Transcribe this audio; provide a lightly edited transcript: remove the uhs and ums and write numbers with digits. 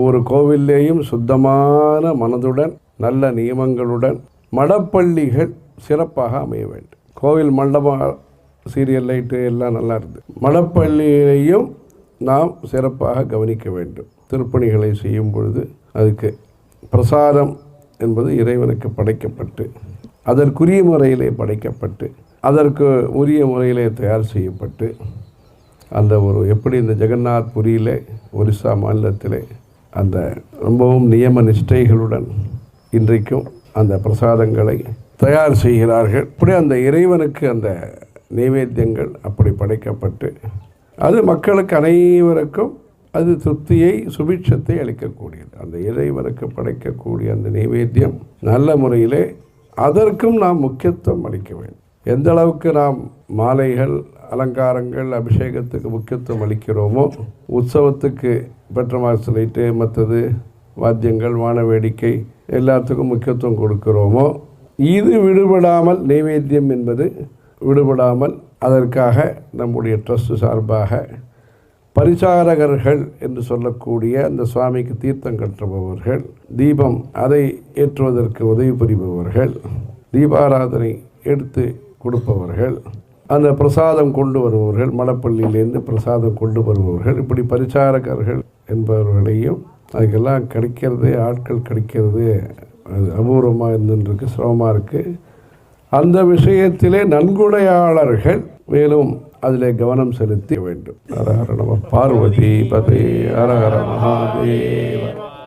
ஒவ்வொரு கோவில்லேயும் சுத்தமான மனதுடன் நல்ல நியமங்களுடன் மடப்பள்ளிகள் சிறப்பாக அமைய வேண்டும். கோவில் மண்டபம் சீரியல் லைட்டு எல்லாம் நல்லா இருக்குது. மடப்பள்ளியிலையும் நாம் சிறப்பாக கவனிக்க வேண்டும். திருப்பணிகளை செய்யும் பொழுது அதுக்கு பிரசாதம் என்பது இறைவனுக்கு படைக்கப்பட்டு அதற்குரிய முறையிலே படைக்கப்பட்டு அதற்கு உரிய முறையிலே தயார் செய்யப்பட்டு அந்த ஒரு எப்படி இந்த ஜெகநாத் புரியிலே ஒரிசா மாநிலத்திலே அந்த ரொம்பவும் நியம நிஷ்டைகளுடன் இன்றைக்கும் அந்த பிரசாதங்களை தயார் செய்கிறார்கள். அப்படி அந்த இறைவனுக்கு அந்த நைவேத்தியங்கள் அப்படி படைக்கப்பட்டு அது மக்களுக்கு அனைவருக்கும் அது திருப்தியை சுபிட்சத்தை அளிக்கக்கூடியது. அந்த இறைவனுக்கு படைக்கக்கூடிய அந்த நைவேத்தியம் நல்ல முறையிலே அதற்கும் நாம் முக்கியத்துவம் அளிக்க வேண்டும். எந்த அளவுக்கு நாம் மாலைகள் அலங்காரங்கள் அபிஷேகத்துக்கு முக்கியத்துவம் அளிக்கிறோமோ, உற்சவத்துக்கு பெற்ற மாசலைட்டு மற்றது வாத்தியங்கள் வான வேடிக்கை எல்லாத்துக்கும் முக்கியத்துவம் கொடுக்கிறோமோ, இது விடுபடாமல் நைவேத்தியம் என்பது விடுபடாமல் அதற்காக நம்முடைய ட்ரஸ்ட் சார்பாக பரிசாரகர்கள் என்று சொல்லக்கூடிய அந்த சுவாமிக்கு தீர்த்தம் கட்டுபவர்கள், தீபம் அதை ஏற்றுவதற்கு உதவி புரிபவர்கள், தீபாராதனை எடுத்து கொடுப்பவர்கள், அந்த பிரசாதம் கொண்டு வருபவர்கள், மடப்பள்ளியிலேருந்து பிரசாதம் கொண்டு வருபவர்கள், இப்படி பரிசாரகர்கள் என்பவர்களையும் அதுக்கெல்லாம் கிடைக்கிறது ஆட்கள் கிடைக்கிறது அது அபூர்வமாக இருந்துருக்கு, சிரமமாக இருக்குது. அந்த விஷயத்திலே நன்கொடையாளர்கள் மேலும் அதில் கவனம் செலுத்த வேண்டும். ஹர ஹர நம பார்வதி பதே ஹர ஹர மகாதேவ.